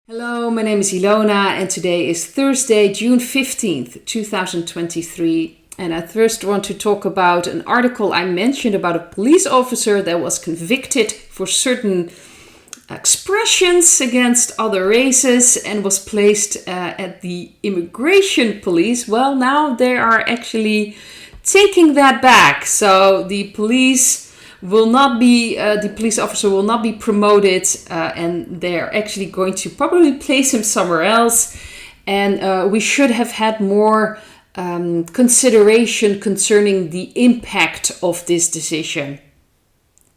Hello, my name is Ilona and today is Thursday, June 15th, 2023. And I first want to talk about an article I mentioned about a police officer that was convicted for certain expressions against other races and was placed at the immigration police. Well, now they are actually taking that back. So the police officer will not be promoted, and they're actually going to probably place him somewhere else. And we should have had more consideration concerning the impact of this decision.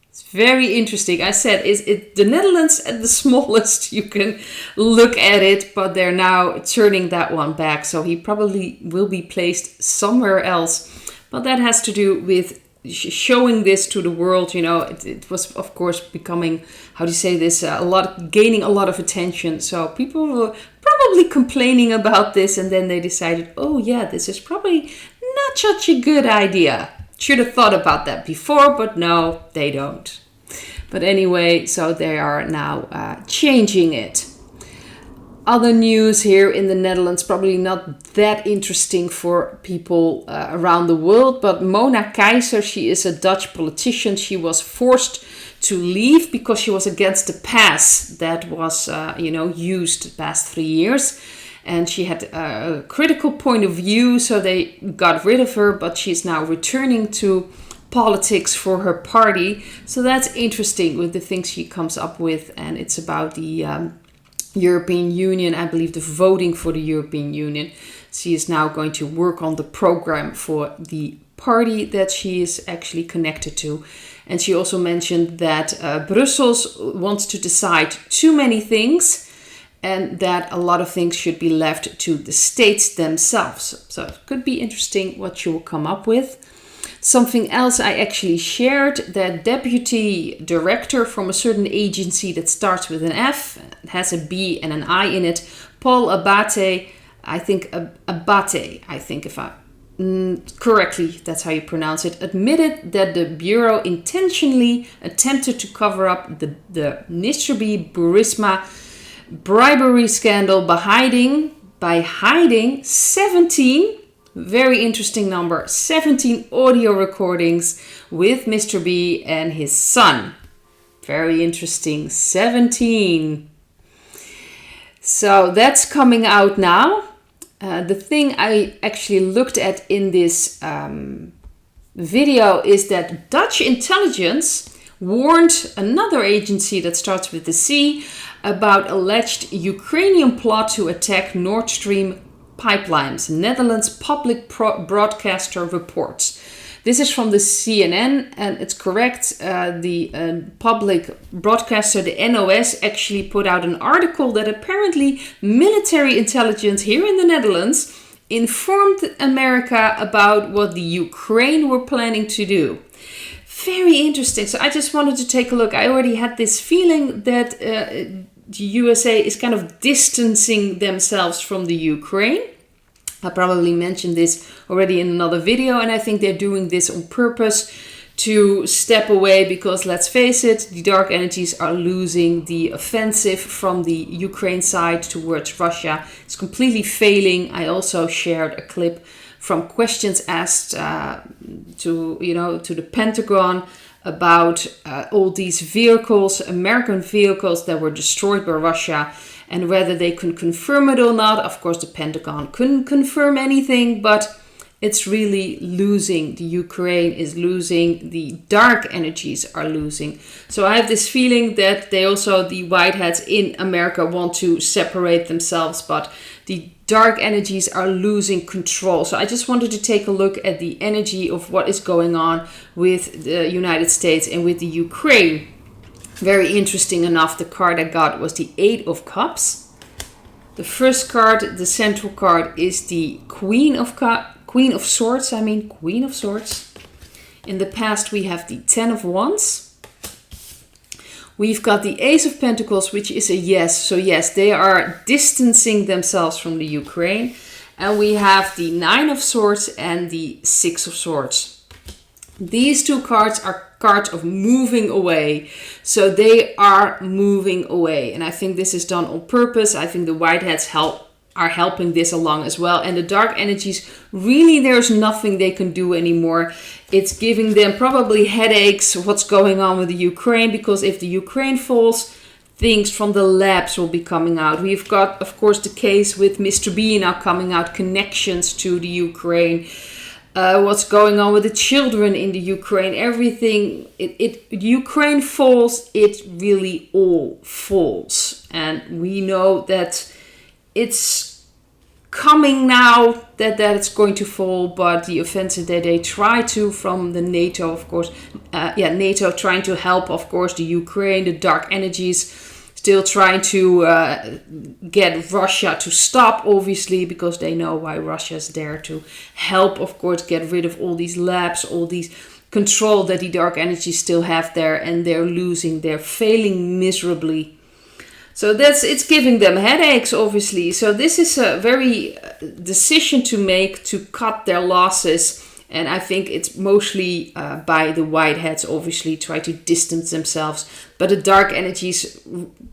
It's very interesting. I said, is it the Netherlands at the smallest you can look at it, but they're now turning that one back. So he probably will be placed somewhere else. But that has to do with showing this to the world. You know, it was of course becoming, how do you say this, gaining a lot of attention. So people were probably complaining about this, and then they decided, oh yeah, this is probably not such a good idea. Should have thought about that before, but no, they don't. But anyway, so they are now changing it. Other news here in the Netherlands, probably not that interesting for people around the world, but Mona Keijzer, she is a Dutch politician. She was forced to leave because she was against the pass that was, used the past 3 years. And she had a critical point of view, so they got rid of her, but she's now returning to politics for her party. So that's interesting with the things she comes up with, and it's about the European Union, I believe the voting for the European Union. She is now going to work on the program for the party that she is actually connected to. And she also mentioned that Brussels wants to decide too many things and that a lot of things should be left to the states themselves. So it could be interesting what she will come up with. Something else I actually shared, that deputy director from a certain agency that starts with an F, has a B and an I in it, Paul Abate, if I correctly, that's how you pronounce it, admitted that the Bureau intentionally attempted to cover up the Nistrobi Burisma bribery scandal by hiding 17, very interesting number, 17 audio recordings with Mr. B and his son. Very interesting, 17. So that's coming out now. The thing I actually looked at in this video is that Dutch intelligence warned another agency that starts with the C about alleged Ukrainian plot to attack Nord Stream pipelines. Netherlands public broadcaster reports. This is from the CNN, and it's correct. The public broadcaster, the NOS, actually put out an article that apparently military intelligence here in the Netherlands informed America about what the Ukraine were planning to do. Very interesting. So I just wanted to take a look. I already had this feeling that the USA is kind of distancing themselves from the Ukraine. I probably mentioned this already in another video, and I think they're doing this on purpose to step away because, let's face it, the dark energies are losing. The offensive from the Ukraine side towards Russia is completely failing. I also shared a clip from questions asked to the Pentagon about all these vehicles, American vehicles that were destroyed by Russia, and whether they can confirm it or not. Of course, the Pentagon couldn't confirm anything, but it's really losing. The Ukraine is losing. The dark energies are losing. So I have this feeling that the white hats in America want to separate themselves, but the dark energies are losing control. So I just wanted to take a look at the energy of what is going on with the United States and with the Ukraine. Very interesting enough, the card I got was the 8 of Cups. The first card, the central card, is the Queen of Swords. In the past, we have the 10 of Wands. We've got the Ace of Pentacles, which is a yes. So yes, they are distancing themselves from the Ukraine. And we have the 9 of Swords and the 6 of Swords. These two cards are cards of moving away. So they are moving away. And I think this is done on purpose. I think the Whiteheads are helping this along as well. And the dark energies, really there's nothing they can do anymore. It's giving them probably headaches, what's going on with the Ukraine, because if the Ukraine falls, things from the labs will be coming out. We've got, of course, the case with Mr. B now coming out, connections to the Ukraine. What's going on with the children in the Ukraine, everything. Ukraine falls, it really all falls. And we know that it's coming now that it's going to fall, but the offensive that they try to from the NATO, of course, NATO trying to help, of course, the Ukraine, the dark energies, still trying to get Russia to stop, obviously, because they know why Russia is there to help, of course, get rid of all these labs, all these control that the dark energies still have there, and they're failing miserably. So it's giving them headaches, obviously. So this is a very decision to make to cut their losses. And I think it's mostly by the Whiteheads, obviously, try to distance themselves. But the dark energies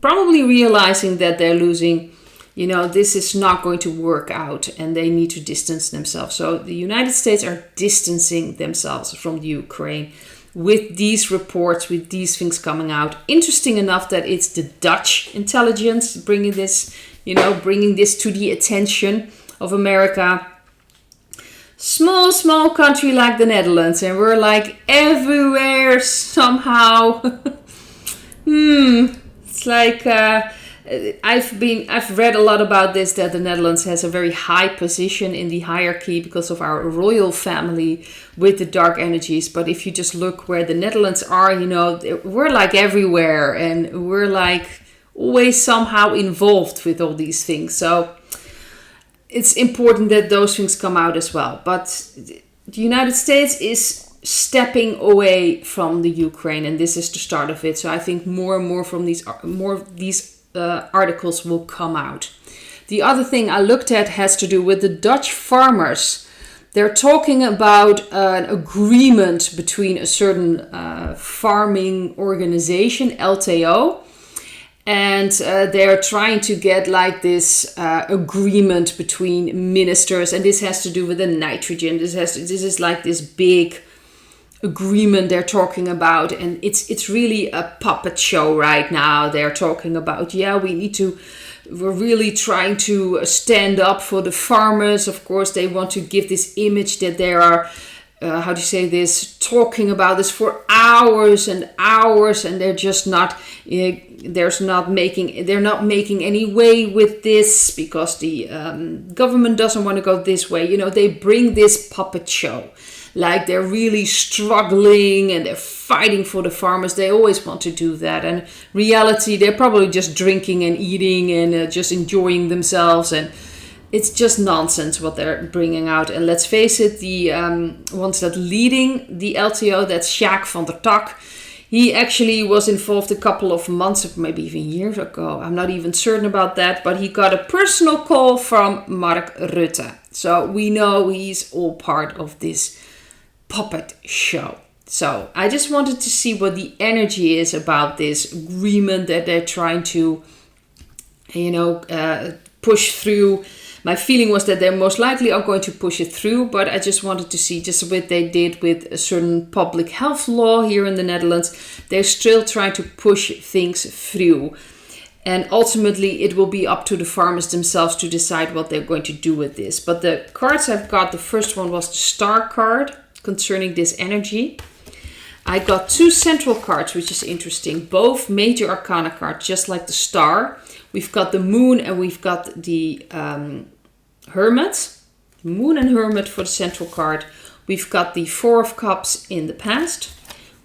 probably realizing that they're losing, this is not going to work out and they need to distance themselves. So the United States are distancing themselves from the Ukraine with these reports, with these things coming out. Interesting enough that it's the Dutch intelligence bringing this to the attention of America. Small country like the Netherlands, and we're like everywhere somehow. It's like I've read a lot about this, that the Netherlands has a very high position in the hierarchy because of our royal family with the dark energies. But if you just look where the Netherlands are, we're like everywhere, and we're like always somehow involved with all these things. So it's important that those things come out as well. But the United States is stepping away from the Ukraine, and this is the start of it. So I think more and more from these articles will come out. The other thing I looked at has to do with the Dutch farmers. They're talking about an agreement between a certain farming organization, LTO, and they're trying to get like this agreement between ministers, and this has to do with the nitrogen. This is like this big agreement they're talking about, and it's really a puppet show right now. They're talking about, we're really trying to stand up for the farmers. Of course, they want to give this image that they are talking about this for hours and hours, and they're just not they're not making any way with this because the government doesn't want to go this way. They bring this puppet show like they're really struggling and they're fighting for the farmers. They always want to do that, and reality, they're probably just drinking and eating and just enjoying themselves, and it's just nonsense what they're bringing out. And let's face it, the ones that leading the LTO, that's Sjaak van der Tak. He actually was involved a couple of months, or maybe even years ago. I'm not even certain about that, but he got a personal call from Mark Rutte. So we know he's all part of this puppet show. So I just wanted to see what the energy is about this agreement that they're trying to, push through. My feeling was that they most likely are going to push it through, but I just wanted to see just what they did with a certain public health law here in the Netherlands. They're still trying to push things through. And ultimately, it will be up to the farmers themselves to decide what they're going to do with this. But the cards I've got, the first one was the Star card concerning this energy. I got two central cards, which is interesting. Both major arcana cards, just like the Star. We've got the Moon and we've got the Hermit. Moon and Hermit for the central card. We've got the Four of Cups in the past.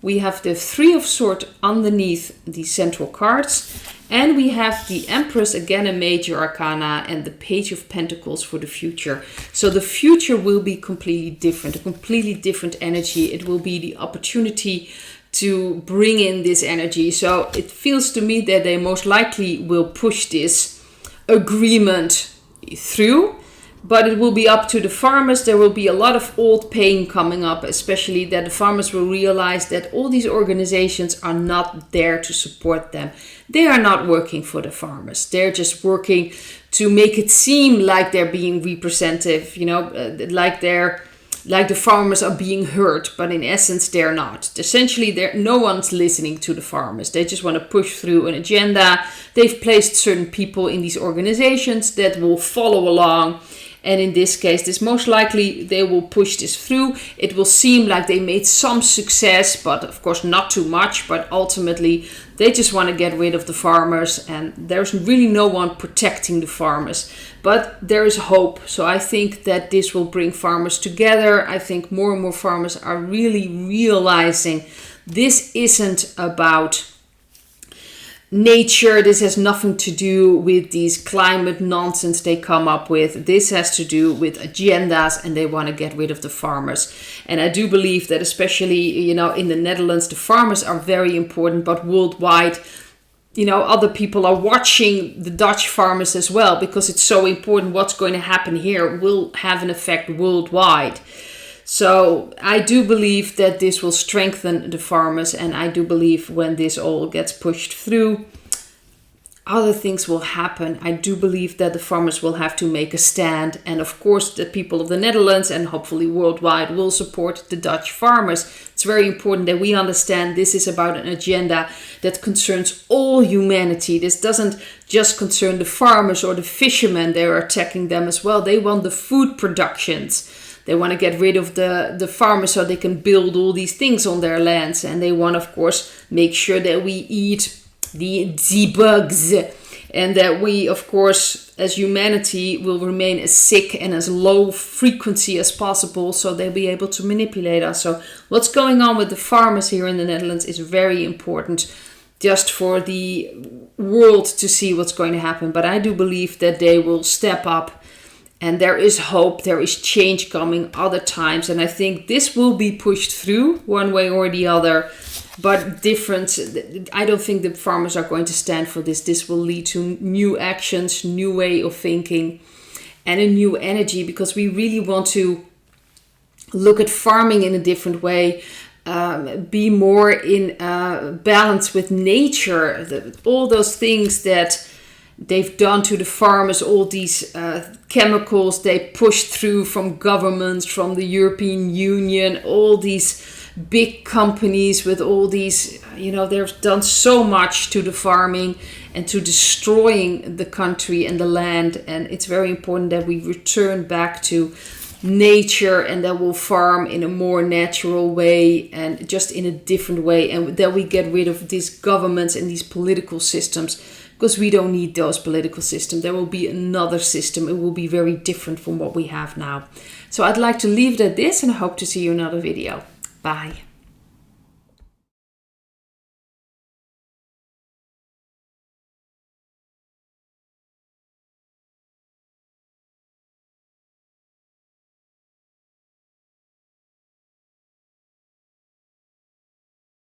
We have the Three of Swords underneath the central cards. And we have the Empress, again a major arcana, and the Page of Pentacles for the future. So the future will be completely different, a completely different energy. It will be the opportunity to bring in this energy. So it feels to me that they most likely will push this agreement through. But it will be up to the farmers. There will be a lot of old pain coming up, especially that the farmers will realize that all these organizations are not there to support them. They are not working for the farmers. They're just working to make it seem like they're being representative, like the farmers are being heard, but in essence they're not. Essentially, no one's listening to the farmers. They just want to push through an agenda. They've placed certain people in these organizations that will follow along. And in this case, this most likely they will push this through. It will seem like they made some success, but of course not too much. But ultimately, they just want to get rid of the farmers, and there's really no one protecting the farmers. But there is hope. So I think that this will bring farmers together. I think more and more farmers are really realizing this isn't about nature. This has nothing to do with these climate nonsense they come up with. This has to do with agendas, and they want to get rid of the farmers. And I do believe that especially, in the Netherlands, the farmers are very important, but worldwide, other people are watching the Dutch farmers as well, because it's so important. What's going to happen here will have an effect worldwide. So I do believe that this will strengthen the farmers, and I do believe when this all gets pushed through, other things will happen. I do believe that the farmers will have to make a stand, and of course the people of the Netherlands and hopefully worldwide will support the Dutch farmers. It's very important that we understand this is about an agenda that concerns all humanity. This doesn't just concern the farmers or the fishermen. They're attacking them as well. They want the food productions. They want to get rid of the farmers so they can build all these things on their lands. And they want, of course, make sure that we eat the bugs. And that we, of course, as humanity will remain as sick and as low frequency as possible, so they'll be able to manipulate us. So what's going on with the farmers here in the Netherlands is very important, just for the world to see what's going to happen. But I do believe that they will step up. And there is hope, there is change coming other times. And I think this will be pushed through one way or the other. But I don't think the farmers are going to stand for this. This will lead to new actions, new way of thinking, and a new energy. Because we really want to look at farming in a different way. Be more in balance with nature. All those things that they've done to the farmers, all these chemicals they pushed through from governments, from the European Union, all these big companies with all these, they've done so much to the farming and to destroying the country and the land. And it's very important that we return back to nature and that we'll farm in a more natural way and just in a different way. And that we get rid of these governments and these political systems. Because we don't need those political systems. There will be another system. It will be very different from what we have now. So I'd like to leave it at this, and I hope to see you in another video. Bye.